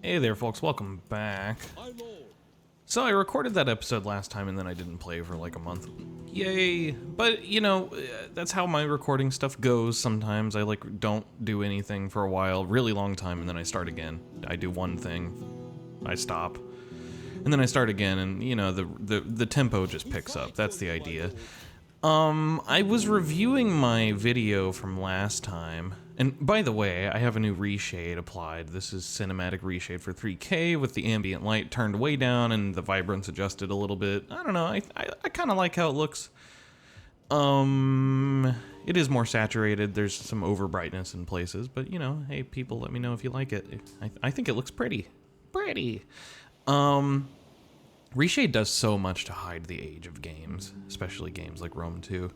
Hey there, folks. Welcome back. So I recorded that episode last time and then I didn't play for like a month. Yay! But, you know, that's how my recording stuff goes sometimes. I, like, don't do anything for a while, really long time, and then I start again. I do one thing, I stop, and then I start again, and, you know, the tempo just picks up. That's the idea. I was reviewing my video from last time, and by the way, I have a new reshade applied. This is cinematic reshade for 3K with the ambient light turned way down and the vibrance adjusted a little bit. I don't know, I kind of like how it looks. It is more saturated, there's some over brightness in places, but you know, hey people, let me know if you like it. I think it looks pretty. Reshade does so much to hide the age of games, especially games like Rome 2.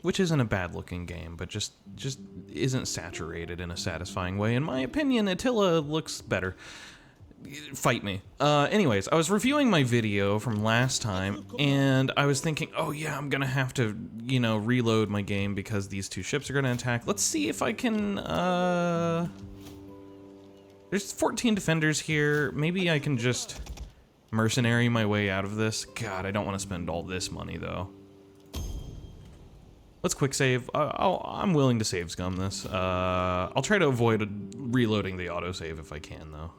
Which isn't a bad-looking game, but just isn't saturated in a satisfying way. In my opinion, Attila looks better. Fight me. Anyways, I was reviewing my video from last time, and I was thinking, oh yeah, I'm gonna have to, you know, reload my game because these two ships are gonna attack. Let's see if I can, There's 14 defenders here. Maybe I can just mercenary my way out of this. God, I don't want to spend all this money, though. Let's quick save. I'm willing to save scum this. I'll try to avoid reloading the autosave if I can, though,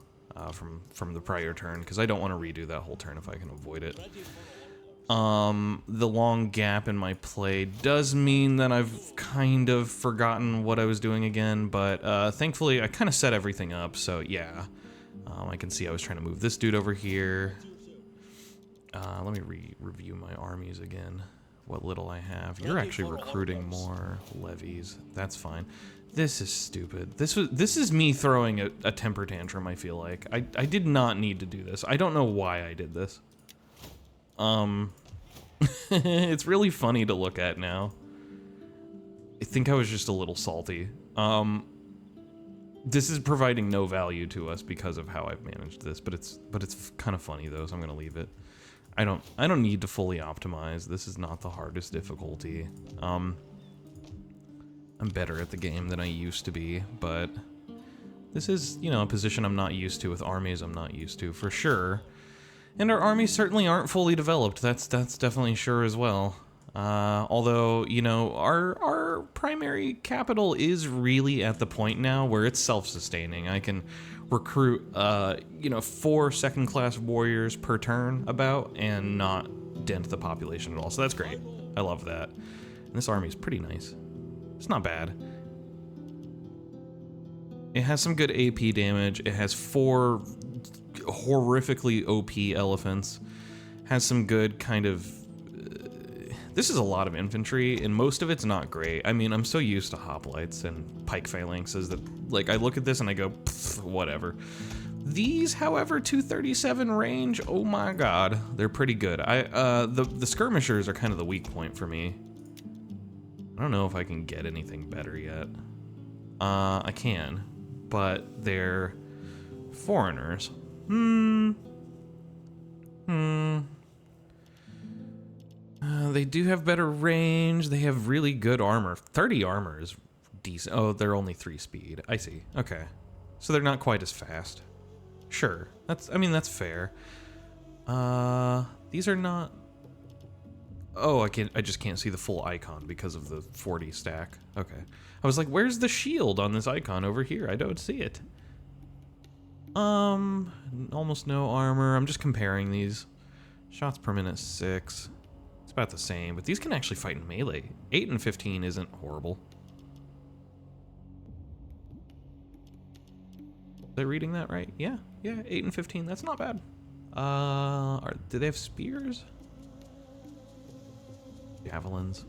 from the prior turn, because I don't want to redo that whole turn if I can avoid it. The long gap in my play does mean that I've kind of forgotten what I was doing again, but thankfully I kind of set everything up, so yeah. I can see I was trying to move this dude over here. Let me review my armies again. What little I have. You're actually recruiting more levies. That's fine. This is stupid. This is me throwing a temper tantrum, I feel like. I did not need to do this. I don't know why I did this. It's really funny to look at now. I think I was just a little salty. This is providing no value to us because of how I've managed this, but it's kind of funny though, so I'm gonna leave it. I don't need to fully optimize. This is not the hardest difficulty. I'm better at the game than I used to be, but this is, you know, a position I'm not used to with armies I'm not used to, for sure. And our armies certainly aren't fully developed. That's definitely sure as well. Although, you know, our primary capital is really at the point now where it's self-sustaining. I can recruit, you know, 4 second-class warriors per turn about and not dent the population at all. So that's great. I love that. And this army is pretty nice. It's not bad. It has some good AP damage. It has 4 horrifically OP elephants. Has some good kind of... this is a lot of infantry, and most of it's not great. I mean, I'm so used to hoplites and pike phalanxes that, like, I look at this and I go, whatever. These, however, 237 range, oh my god, they're pretty good. The skirmishers are kind of the weak point for me. I don't know if I can get anything better yet. I can, but they're foreigners. They do have better range. They have really good armor. 30 armor is decent. Oh, they're only 3 speed. I see. Okay. So they're not quite as fast. Sure. I mean, that's fair. These are not... oh, I just can't see the full icon because of the 40 stack. Okay. I was like, where's the shield on this icon over here? I don't see it. Almost no armor. I'm just comparing these. Shots per minute 6. It's about the same, but these can actually fight in melee. 8 and 15 isn't horrible. Is I reading that right? Yeah, 8 and 15, that's not bad. Do they have spears? Javelins.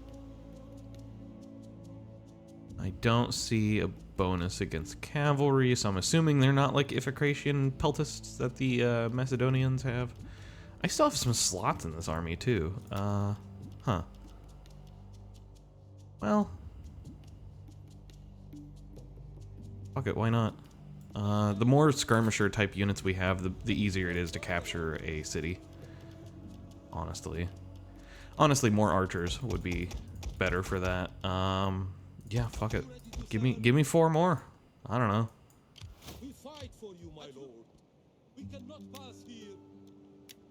I don't see a bonus against cavalry, so I'm assuming they're not like Iphicratian peltasts that the Macedonians have. I still have some slots in this army too. Huh. Well, fuck it, why not? The more skirmisher type units we have, the easier it is to capture a city. Honestly. Honestly, more archers would be better for that. Yeah, fuck it. Give me 4 more. I don't know.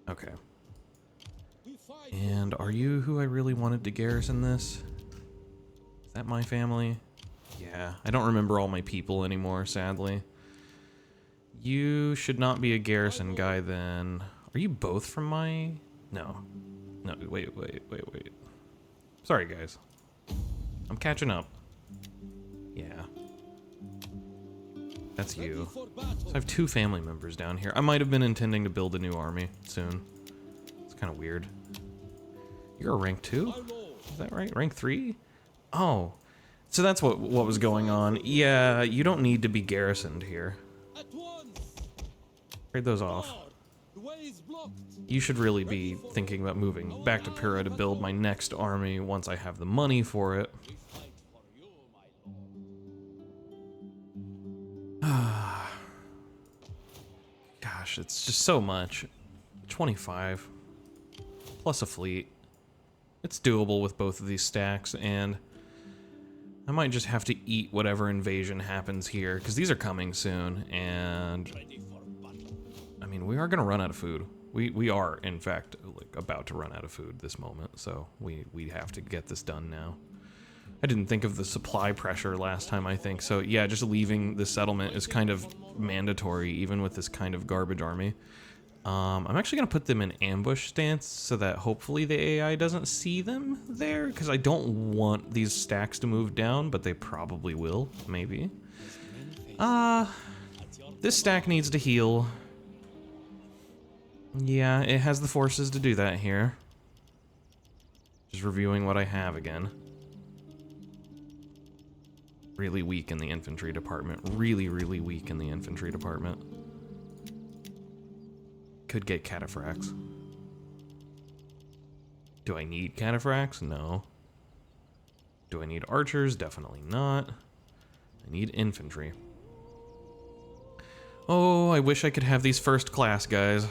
Okay. And are you who I really wanted to garrison this? Is that my family? Yeah, I don't remember all my people anymore, sadly. You should not be a garrison guy then. Are you both from my... No. No, wait. Sorry, guys. I'm catching up. Yeah. That's you. So I have 2 family members down here. I might have been intending to build a new army soon. It's kind of weird. You're a rank 2? Is that right? Rank 3? Oh. So that's what was going on. Yeah, you don't need to be garrisoned here. Trade those off. You should really be thinking about moving back to Pura to build my next army once I have the money for it. Gosh, it's just so much. 25. Plus a fleet. It's doable with both of these stacks, and I might just have to eat whatever invasion happens here, because these are coming soon, and... I mean, we are going to run out of food. We are, in fact, like, about to run out of food this moment, so we have to get this done now. I didn't think of the supply pressure last time, I think, so yeah, just leaving the settlement is kind of mandatory, even with this kind of garbage army. I'm actually going to put them in ambush stance so that hopefully the AI doesn't see them there, because I don't want these stacks to move down, but they probably will, maybe. This stack needs to heal. Yeah, it has the forces to do that here. Just reviewing what I have again. Really weak in the infantry department. Really weak in the infantry department. Could get cataphracts. Do I need cataphracts? No. Do I need archers? Definitely not. I need infantry. Oh, I wish I could have these first class guys.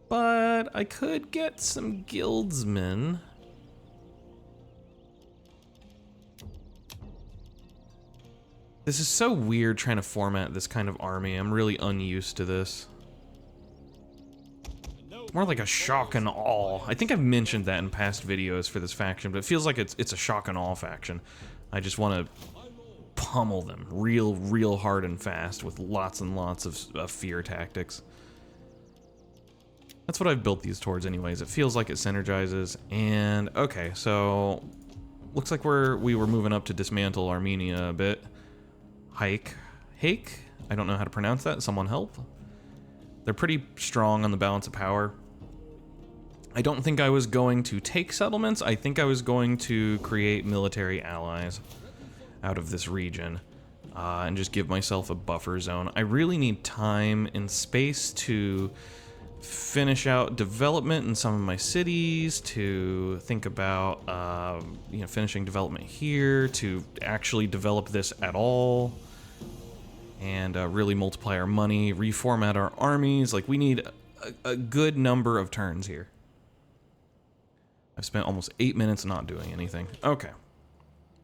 But I could get some guildsmen. This is so weird trying to format this kind of army. I'm really unused to this. More like a shock and awe. I think I've mentioned that in past videos for this faction, but it feels like it's a shock and awe faction. I just want to pummel them real hard and fast with lots and lots of fear tactics. That's what I've built these towards anyways. It feels like it synergizes. And okay, so looks like we were moving up to dismantle Armenia a bit. Hake? I don't know how to pronounce that. Someone help? They're pretty strong on the balance of power. I don't think I was going to take settlements. I think I was going to create military allies out of this region and just give myself a buffer zone. I really need time and space to finish out development in some of my cities, to think about finishing development here, to actually develop this at all, and really multiply our money, reformat our armies. Like, we need a good number of turns here. I've spent almost 8 minutes not doing anything. Okay.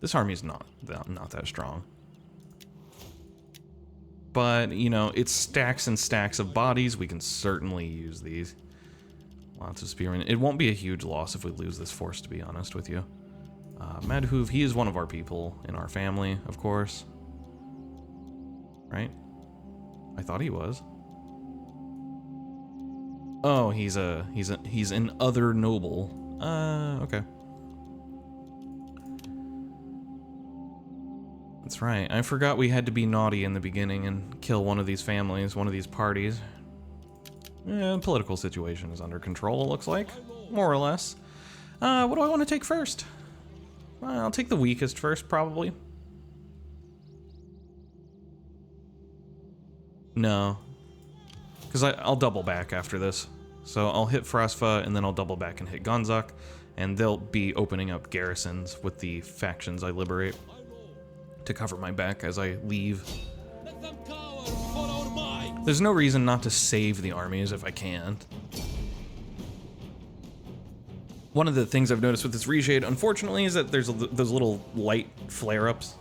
This army's not that strong. But, you know, it's stacks and stacks of bodies. We can certainly use these. Lots of spearmen. It won't be a huge loss if we lose this force, to be honest with you. Madhuv, he is one of our people in our family, of course. Right? I thought he was. Oh, he's an other noble. Okay. That's right. I forgot we had to be naughty in the beginning and kill one of these families, one of these parties. Political situation is under control, it looks like. More or less. What do I want to take first? I'll take the weakest first, probably. No. Because I'll double back after this. So I'll hit Frasfa, and then I'll double back and hit Gonzak, and they'll be opening up garrisons with the factions I liberate to cover my back as I leave. There's no reason not to save the armies if I can. One of the things I've noticed with this reshade, unfortunately, is that there's those little light flare-ups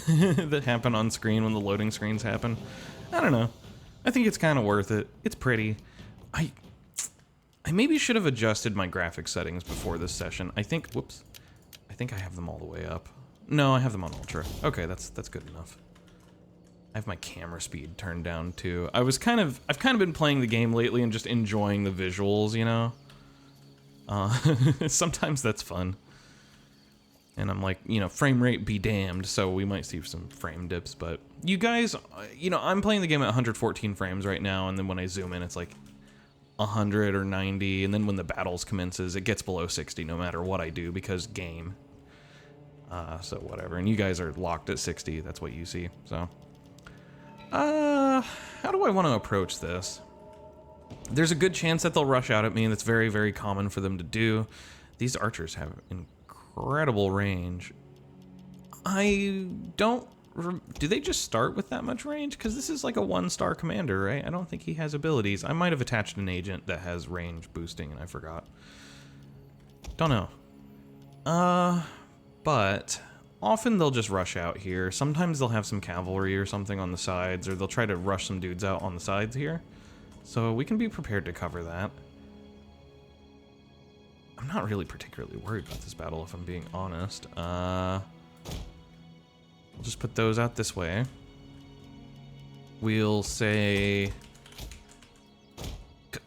that happen on screen when the loading screens happen. I don't know. I think it's kind of worth it. It's pretty. I maybe should have adjusted my graphics settings before this session. I think, whoops. I think I have them all the way up. No, I have them on ultra. Okay, that's good enough. I have my camera speed turned down too. I've kind of been playing the game lately and just enjoying the visuals, you know? Sometimes that's fun. And I'm like, you know, frame rate be damned, so we might see some frame dips, but you guys, you know, I'm playing the game at 114 frames right now, and then when I zoom in, it's like 100 or 90, and then when the battles commences, it gets below 60 no matter what I do, because game. So whatever, and you guys are locked at 60, that's what you see, so. How do I want to approach this? There's a good chance that they'll rush out at me, and that's very, very common for them to do. These archers have incredible range. Do they just start with that much range? Because this is like a 1-star commander, right? I don't think he has abilities. I might have attached an agent that has range boosting and I forgot. Don't know. But often they'll just rush out here. Sometimes they'll have some cavalry or something on the sides, or they'll try to rush some dudes out on the sides here. So we can be prepared to cover that. I'm not really particularly worried about this battle, if I'm being honest. We'll just put those out this way. We'll say...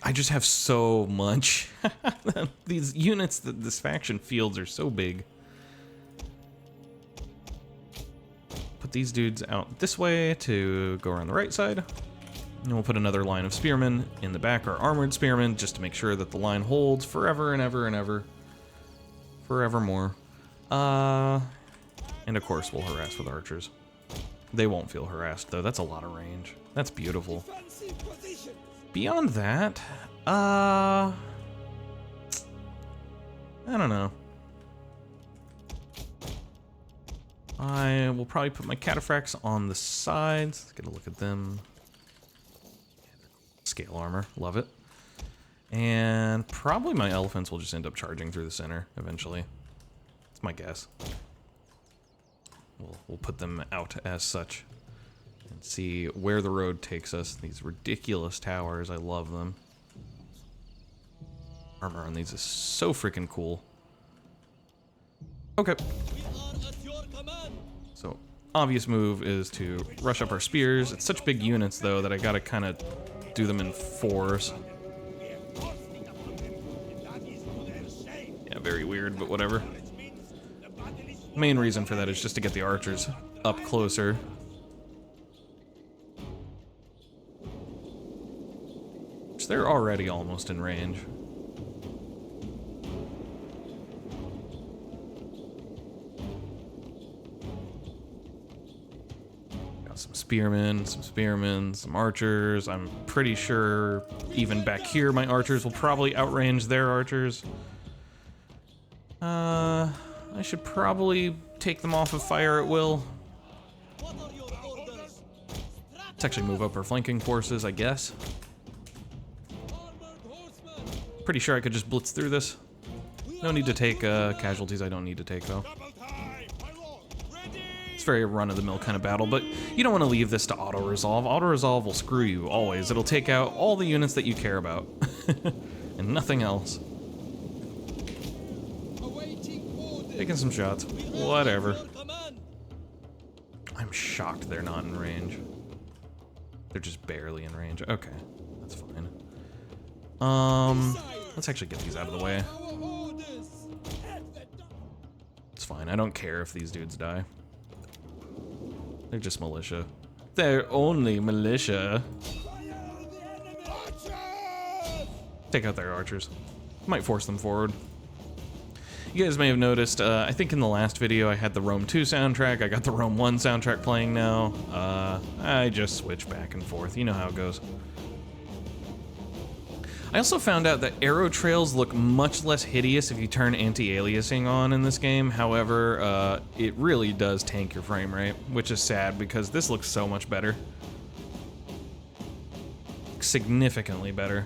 I just have so much. These units, this faction fields are so big. Put these dudes out this way to go around the right side. And we'll put another line of spearmen in the back, or armored spearmen, just to make sure that the line holds forever and ever and ever. Forevermore. And of course we'll harass with archers. They won't feel harassed though, that's a lot of range. That's beautiful. Beyond that, I don't know. I will probably put my cataphracts on the sides. Let's get a look at them. Scale armor, love it. And probably my elephants will just end up charging through the center eventually. That's my guess. We'll put them out as such and see where the road takes us. These ridiculous towers, I love them. Armor on these is so freaking cool. Okay. So, obvious move is to rush up our spears. It's such big units though that I gotta kind of do them in 4s. Yeah, very weird, but whatever. Main reason for that is just to get the archers up closer. Which they're already almost in range. Got some spearmen, some archers. I'm pretty sure even back here my archers will probably outrange their archers. I should probably take them off of fire at will. Let's actually move up our flanking forces, I guess. Pretty sure I could just blitz through this. No need to take casualties I don't need to take, though. It's very run-of-the-mill kind of battle, but you don't want to leave this to auto-resolve. Auto-resolve will screw you, always. It'll take out all the units that you care about. And nothing else. Taking some shots. Whatever. I'm shocked they're not in range. They're just barely in range. Okay, that's fine. Let's actually get these out of the way. It's fine. I don't care if these dudes die. They're just militia. They're only militia. Take out their archers. Might force them forward. You guys may have noticed, I think in the last video I had the Rome 2 soundtrack, I got the Rome 1 soundtrack playing now. I just switch back and forth, you know how it goes. I also found out that arrow trails look much less hideous if you turn anti-aliasing on in this game. However, it really does tank your frame rate, which is sad because this looks so much better. Significantly better.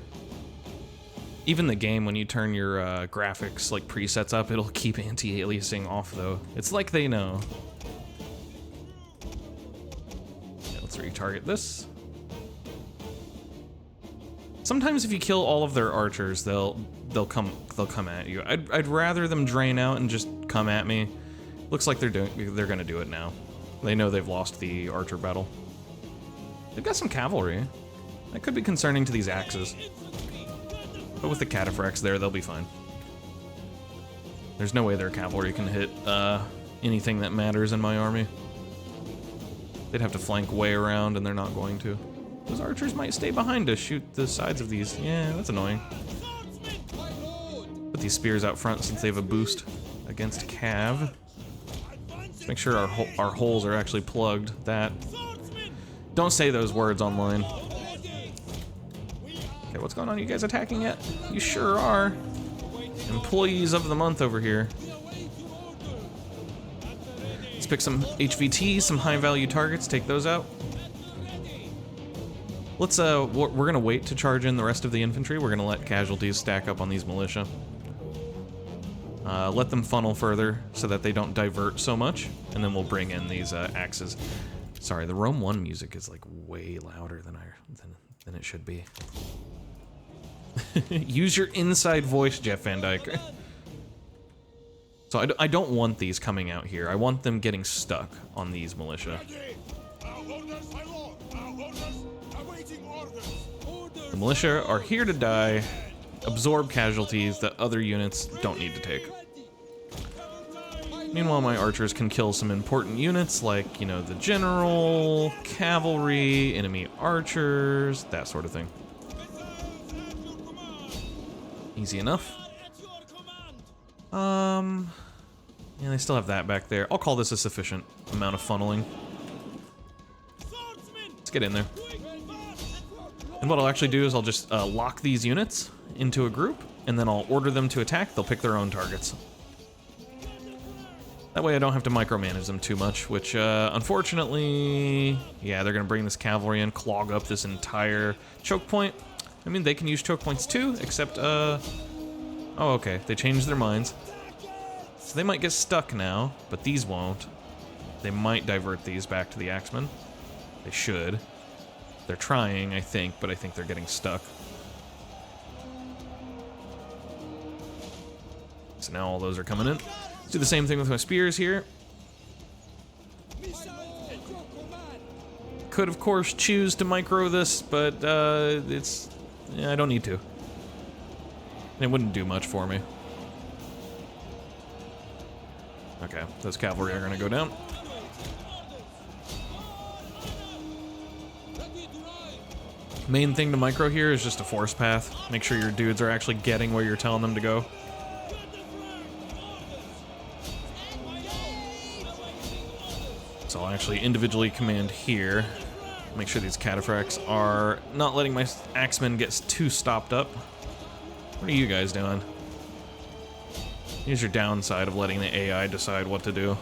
Even the game, when you turn your graphics like presets up, it'll keep anti-aliasing off though. It's like they know. Yeah, let's retarget this. Sometimes if you kill all of their archers, they'll come at you. I'd rather them drain out and just come at me. Looks like they're gonna do it now. They know they've lost the archer battle. They've got some cavalry. That could be concerning to these axes. But with the cataphracts there, they'll be fine. There's no way their cavalry can hit anything that matters in my army. They'd have to flank way around, and they're not going to. Those archers might stay behind to shoot the sides of these. Yeah, that's annoying. Put these spears out front since they have a boost against cav. Let's make sure our holes are actually plugged. Don't say those words online. Okay, what's going on? You guys attacking yet? You sure are. Employees of the month over here. Let's pick some HVTs, some high-value targets. Take those out. Let's, we're gonna wait to charge in the rest of the infantry. We're gonna let casualties stack up on these militia. Let them funnel further so that they don't divert so much, and then we'll bring in these axes. Sorry, the Rome 1 music is like way louder than it should be. Use your inside voice, Jeff Van Dyke. So I don't want these coming out here. I want them getting stuck on these militia. The militia are here to die, absorb casualties that other units don't need to take. Meanwhile, my archers can kill some important units like, you know, the general, cavalry, enemy archers, that sort of thing. Easy enough. Yeah, they still have that back there. I'll call this a sufficient amount of funneling. Let's get in there. And what I'll actually do is I'll just lock these units into a group, and then I'll order them to attack. They'll pick their own targets. That way I don't have to micromanage them too much, which, unfortunately, yeah, they're gonna bring this cavalry in, clog up this entire choke point. I mean, they can use choke points too, except, oh, okay, they changed their minds. So they might get stuck now, but these won't. They might divert these back to the axemen. They should. They're trying, I think, but I think they're getting stuck. So now all those are coming in. Let's do the same thing with my spears here. Could, of course, choose to micro this, but yeah, I don't need to. It wouldn't do much for me. Okay, those cavalry are gonna go down. Main thing to micro here is just a force path. Make sure your dudes are actually getting where you're telling them to go. So I'll actually individually command here. Make sure these cataphracts are not letting my axemen get too stopped up. What are you guys doing? Here's your downside of letting the AI decide what to do.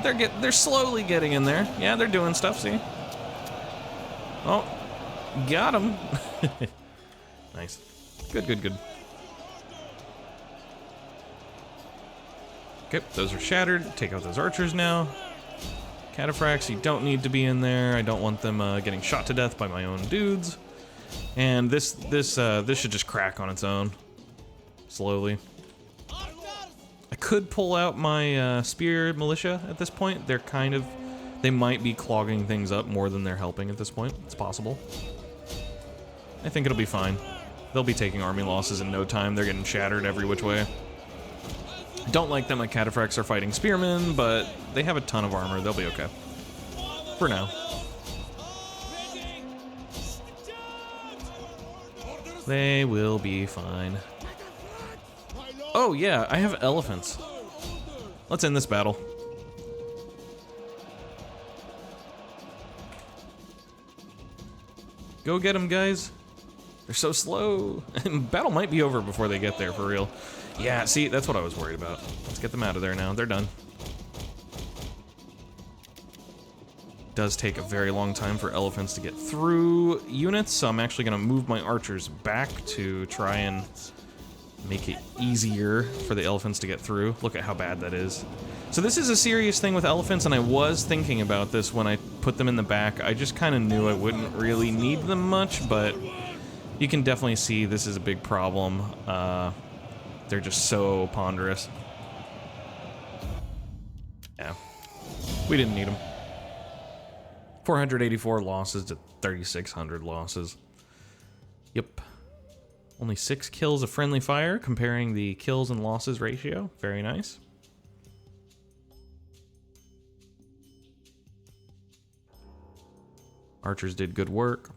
They're slowly getting in there. Yeah, they're doing stuff, see? Oh, got him. Nice. Good, good, good. Okay, those are shattered. Take out those archers now. Cataphracts, you don't need to be in there. I don't want them getting shot to death by my own dudes. And this should just crack on its own. Slowly. I could pull out my spear militia at this point. They might be clogging things up more than they're helping at this point. It's possible. I think it'll be fine. They'll be taking army losses in no time. They're getting shattered every which way. Don't like that my cataphracts are fighting spearmen, but they have a ton of armor. They'll be okay. For now. They will be fine. Oh yeah, I have elephants. Let's end this battle. Go get them, guys. They're so slow. Battle might be over before they get there, for real. Yeah, see, that's what I was worried about. Let's get them out of there now. They're done. Does take a very long time for elephants to get through units, so I'm actually going to move my archers back to try and make it easier for the elephants to get through. Look at how bad that is. So this is a serious thing with elephants, and I was thinking about this when I put them in the back. I just kind of knew I wouldn't really need them much, but you can definitely see this is a big problem. They're just so ponderous. Yeah, we didn't need them. 484 losses to 3,600 losses. Yep. Only 6 kills of friendly fire, comparing the kills and losses ratio. Very nice. Archers did good work.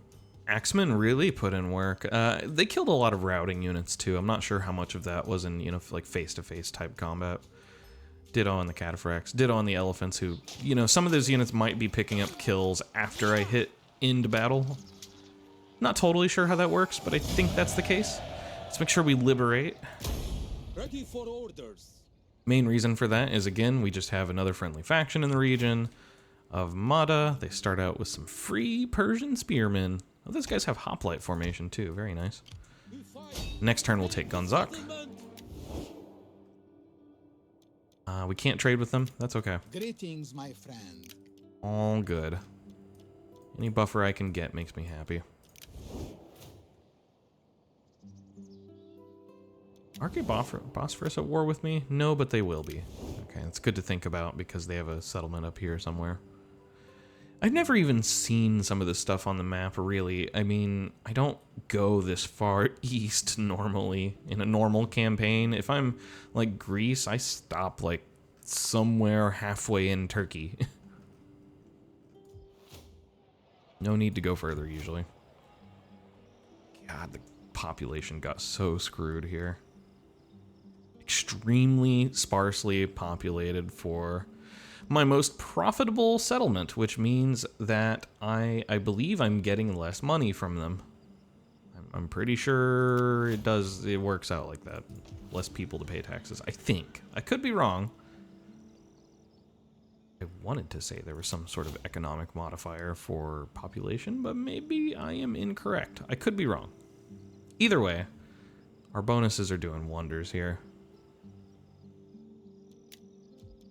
Axemen really put in work. They killed a lot of routing units too. I'm not sure how much of that was in, you know, like face-to-face type combat. Ditto on the cataphracts. Ditto on the elephants who, you know, some of those units might be picking up kills after I hit into battle. Not totally sure how that works, but I think that's the case. Let's make sure we liberate. Ready for orders. Main reason for that is, again, we just have another friendly faction in the region of Mada. They start out with some free Persian spearmen. Oh, those guys have hoplite formation too. Very nice. Next turn we'll take Gunzak. We can't trade with them. That's okay. Greetings, my friend. All good. Any buffer I can get makes me happy. Arche Bosphorus at war with me? No, but they will be. Okay, that's good to think about because they have a settlement up here somewhere. I've never even seen some of this stuff on the map, really. I mean, I don't go this far east normally in a normal campaign. If I'm like Greece, I stop like somewhere halfway in Turkey. No need to go further usually. God, the population got so screwed here. Extremely sparsely populated for my most profitable settlement, which means that I believe I'm getting less money from them. I'm pretty sure it works out like that. Less people to pay taxes, I think. I could be wrong. I wanted to say there was some sort of economic modifier for population, but maybe I am incorrect. I could be wrong. Either way, our bonuses are doing wonders here.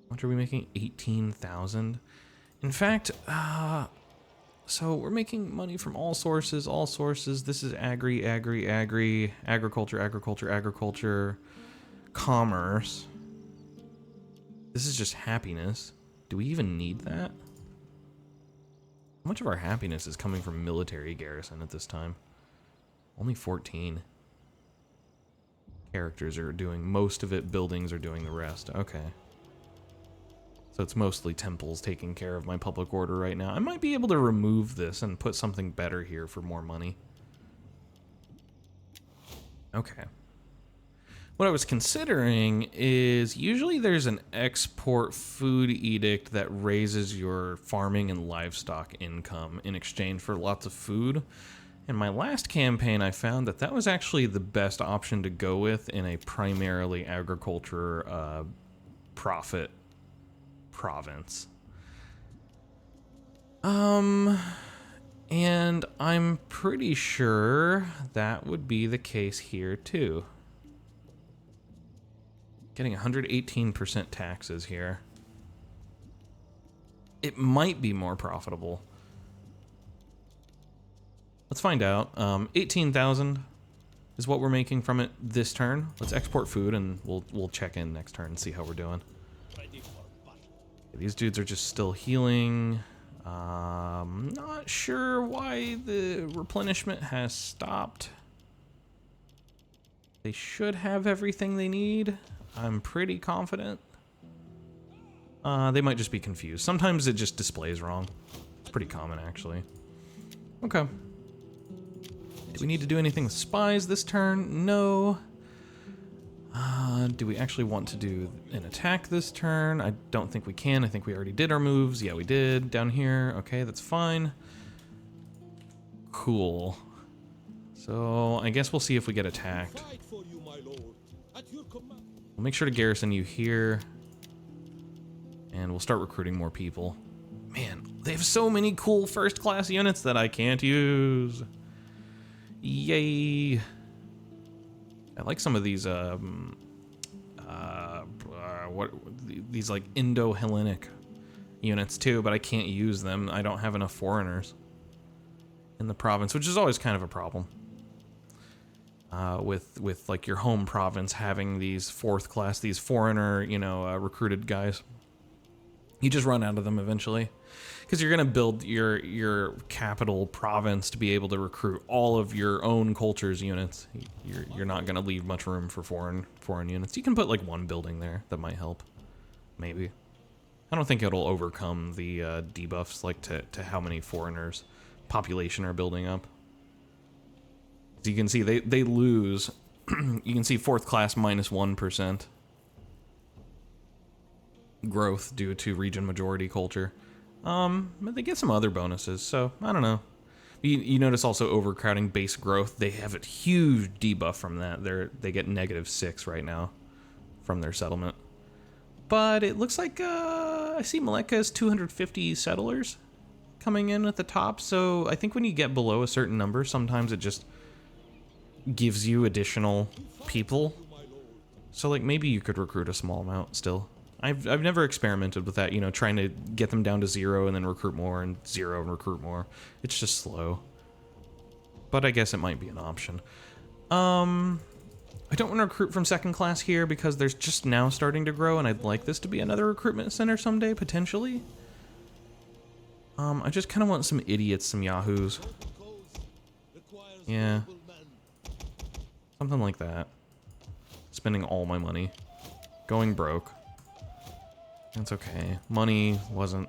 How much are we making? 18,000. In fact, so we're making money from all sources, all sources. This is agriculture, commerce. This is just happiness. Do we even need that? How much of our happiness is coming from military garrison at this time? Only 14. Characters are doing most of it, buildings are doing the rest. Okay. So it's mostly temples taking care of my public order right now. I might be able to remove this and put something better here for more money. Okay. What I was considering is usually there's an export food edict that raises your farming and livestock income in exchange for lots of food. In my last campaign, I found that that was actually the best option to go with in a primarily agriculture profit province. And I'm pretty sure that would be the case here too. Getting 118% taxes here. It might be more profitable. Let's find out. 18,000 is what we're making from it this turn. Let's export food and we'll check in next turn and see how we're doing. These dudes are just still healing. Not sure why the replenishment has stopped. They should have everything they need. I'm pretty confident. They might just be confused. Sometimes it just displays wrong. It's pretty common, actually. Okay. Do we need to do anything with spies this turn? No. Do we actually want to do an attack this turn? I don't think we can. I think we already did our moves. Yeah, we did. Down here. Okay, that's fine. Cool. So, I guess we'll see if we get attacked. We'll make sure to garrison you here. And we'll start recruiting more people. Man, they have so many cool first-class units that I can't use. Yay. I like some of these, what these like Indo-Hellenic units too, but I can't use them. I don't have enough foreigners in the province, which is always kind of a problem. With like your home province having these fourth class, these foreigner, recruited guys. You just run out of them eventually, because you're gonna build your capital province to be able to recruit all of your own culture's units. You're not gonna leave much room for foreign units. You can put like one building there that might help, maybe. I don't think it'll overcome the debuffs like to how many foreigners population are building up. So you can see they lose. You can see fourth class minus 1% growth due to region majority culture. But they get some other bonuses, so I don't know. You notice also overcrowding base growth. They have a huge debuff from that. They get -6 right now from their settlement. But it looks like I see Malekka has 250 settlers coming in at the top. So I think when you get below a certain number, sometimes it just gives you additional people. So like maybe you could recruit a small amount still. I've never experimented with that, trying to get them down to 0 and then recruit more and 0 and recruit more. It's just slow. But I guess it might be an option. I don't want to recruit from second class here because there's just now starting to grow, and I'd like this to be another recruitment center someday, potentially. I just kind of want some idiots, some yahoos. Yeah. Something like that. Spending all my money. Going broke. That's okay. Money wasn't...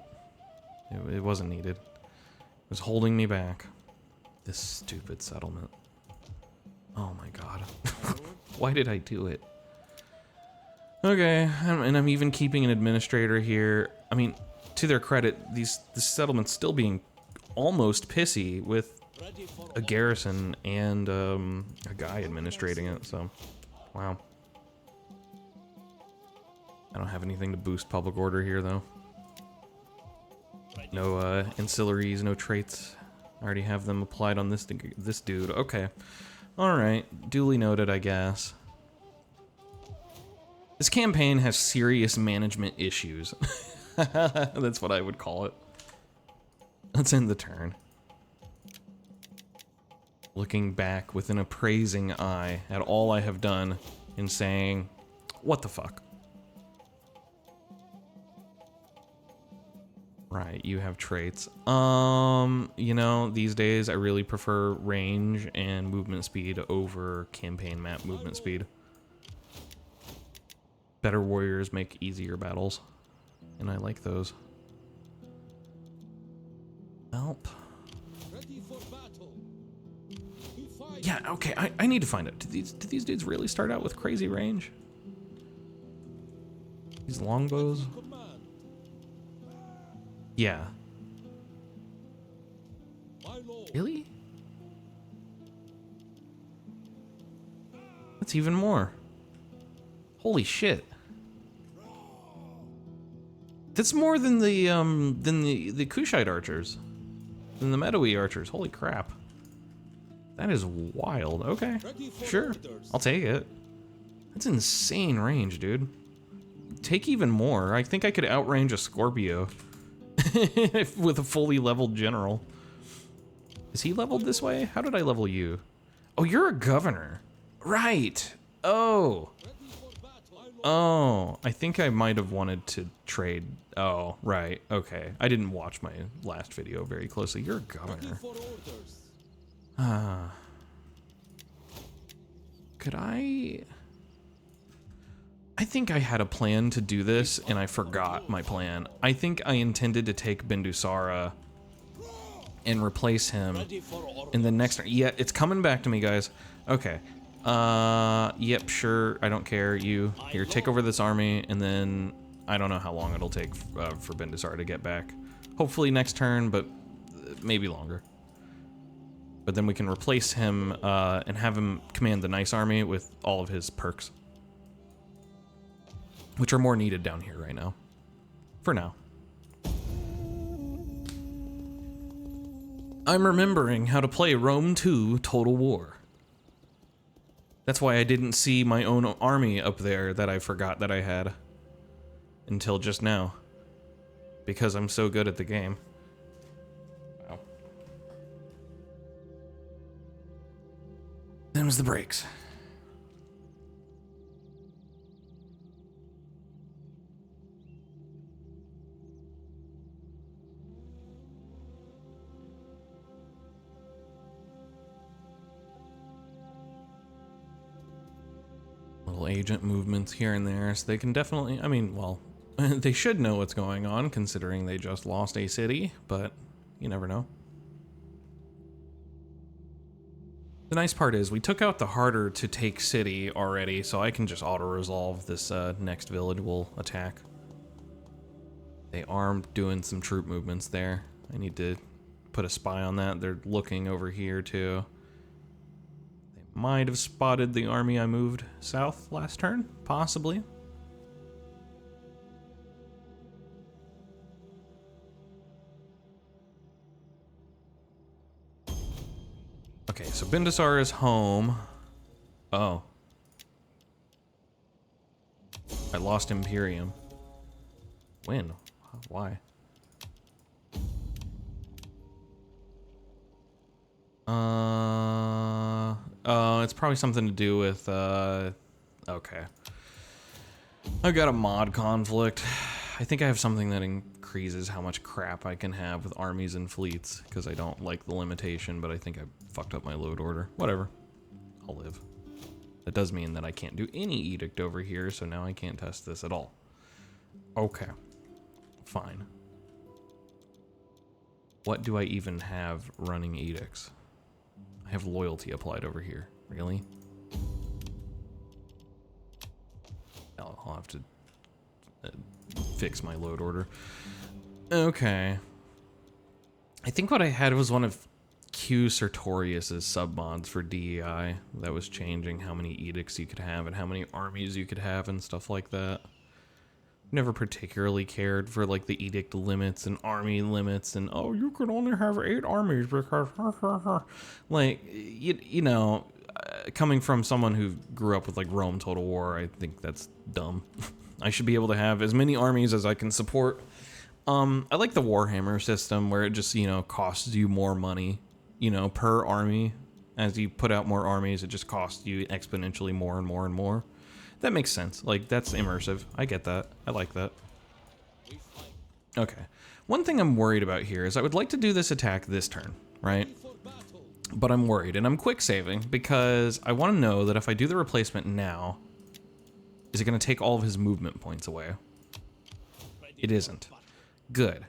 It wasn't needed. It was holding me back. This stupid settlement. Oh my god. Why did I do it? Okay, and I'm even keeping an administrator here. I mean, to their credit, this settlement's still being almost pissy with a garrison and a guy administrating it, so... Wow. I don't have anything to boost public order here, though. No ancillaries, no traits. I already have them applied on this dude. Okay. Alright. Duly noted, I guess. This campaign has serious management issues. That's what I would call it. Let's end the turn. Looking back with an appraising eye at all I have done and saying, what the fuck? Right, you have traits. These days I really prefer range and movement speed over campaign map movement speed. Better warriors make easier battles, and I like those. Help. Yeah, okay, I need to find out. Do these dudes really start out with crazy range? These longbows? Yeah. Really? That's even more. Holy shit. That's more than the Kushite archers. Than the Meadowy archers. Holy crap. That is wild. Okay. Sure. I'll take it. That's insane range, dude. Take even more. I think I could outrange a Scorpio. With a fully leveled general. Is he leveled this way? How did I level you? Oh, you're a governor. Right. Oh. Oh, I think I might have wanted to trade. Oh, right. Okay. I didn't watch my last video very closely. You're a governor. Could I think I had a plan to do this, and I forgot my plan. I think I intended to take Bindusara and replace him in the next turn. Yeah, it's coming back to me, guys. Okay. Yep, sure. I don't care. You. Here, take over this army, and then I don't know how long it'll take for Bindusara to get back. Hopefully next turn, but maybe longer. But then we can replace him and have him command the nice army with all of his perks. Which are more needed down here right now. For now. I'm remembering how to play Rome 2 Total War. That's why I didn't see my own army up there that I forgot that I had. until just now. Because I'm so good at the game. Wow. Them's the breaks. Little agent movements here and there, so they can definitely, I mean, well, they should know what's going on, considering they just lost a city, but you never know. The nice part is we took out the harder to take city already, so I can just auto-resolve this next village we'll attack. They are doing some troop movements there. I need to put a spy on that. They're looking over here too. They might have spotted the army I moved south last turn, possibly. Okay, so Bindusar is home. Oh. I lost Imperium. When? Why? It's probably something to do with, okay. I've got a mod conflict. I think I have something that increases how much crap I can have with armies and fleets, because I don't like the limitation, but I think I fucked up my load order. Whatever. I'll live. That does mean that I can't do any edict over here, so now I can't test this at all. Okay. Fine. What do I even have running edicts? I have loyalty applied over here. Really? I'll have to fix my load order. Okay. I think what I had was one of Q Sertorius's submods for DEI that was changing how many edicts you could have and how many armies you could have and stuff like that. Never particularly cared for like the edict limits and army limits and oh, you can only have 8 armies because like you know, coming from someone who grew up with like Rome Total War, I think that's dumb. I should be able to have as many armies as I can support. I like the Warhammer system where it just, you know, costs you more money, you know, per army. As you put out more armies, it just costs you exponentially more and more and more. That makes sense. Like, that's immersive. I get that. I like that. Okay. One thing I'm worried about here is I would like to do this attack this turn, right? But I'm worried, and I'm quick saving because I want to know that if I do the replacement now, is it going to take all of his movement points away? It isn't. Good.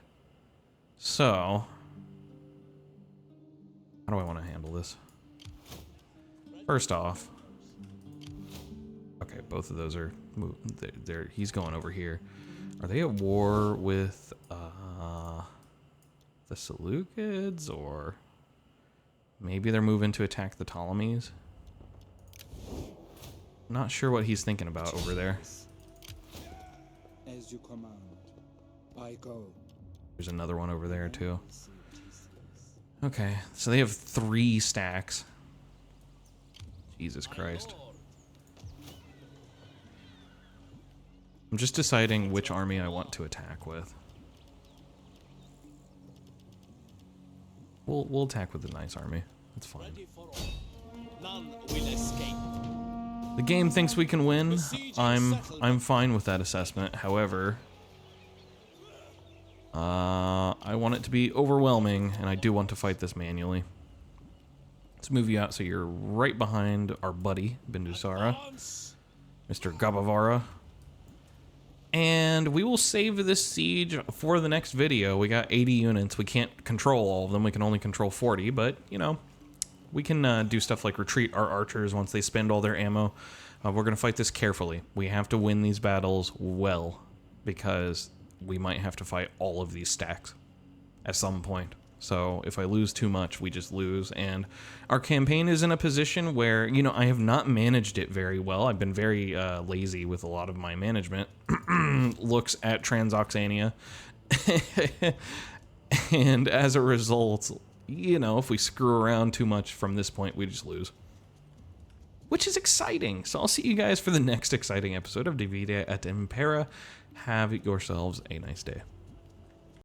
So, how do I want to handle this? First off, okay, both of those are he's going over here. Are they at war with the Seleucids, or maybe they're moving to attack the Ptolemies? Not sure what he's thinking about over there. As you command, I go. There's another one over there too. Okay, so they have 3 stacks. Jesus Christ. I'm just deciding which army I want to attack with. We'll attack with the nice army. That's fine. None will escape. The game thinks we can win. I'm fine with that assessment. However, I want it to be overwhelming, and I do want to fight this manually. Let's move you out so you're right behind our buddy, Bindusara, Mr. Gabavara. And we will save this siege for the next video. We got 80 units. We can't control all of them. We can only control 40, but, you know, we can do stuff like retreat our archers once they spend all their ammo. We're going to fight this carefully. We have to win these battles well, because we might have to fight all of these stacks at some point. So if I lose too much, we just lose. And our campaign is in a position where, you know, I have not managed it very well. I've been very lazy with a lot of my management. Looks at Transoxania. And as a result, you know, if we screw around too much from this point, we just lose. which is exciting. So I'll see you guys for the next exciting episode of Divide et Impera. Have yourselves a nice day.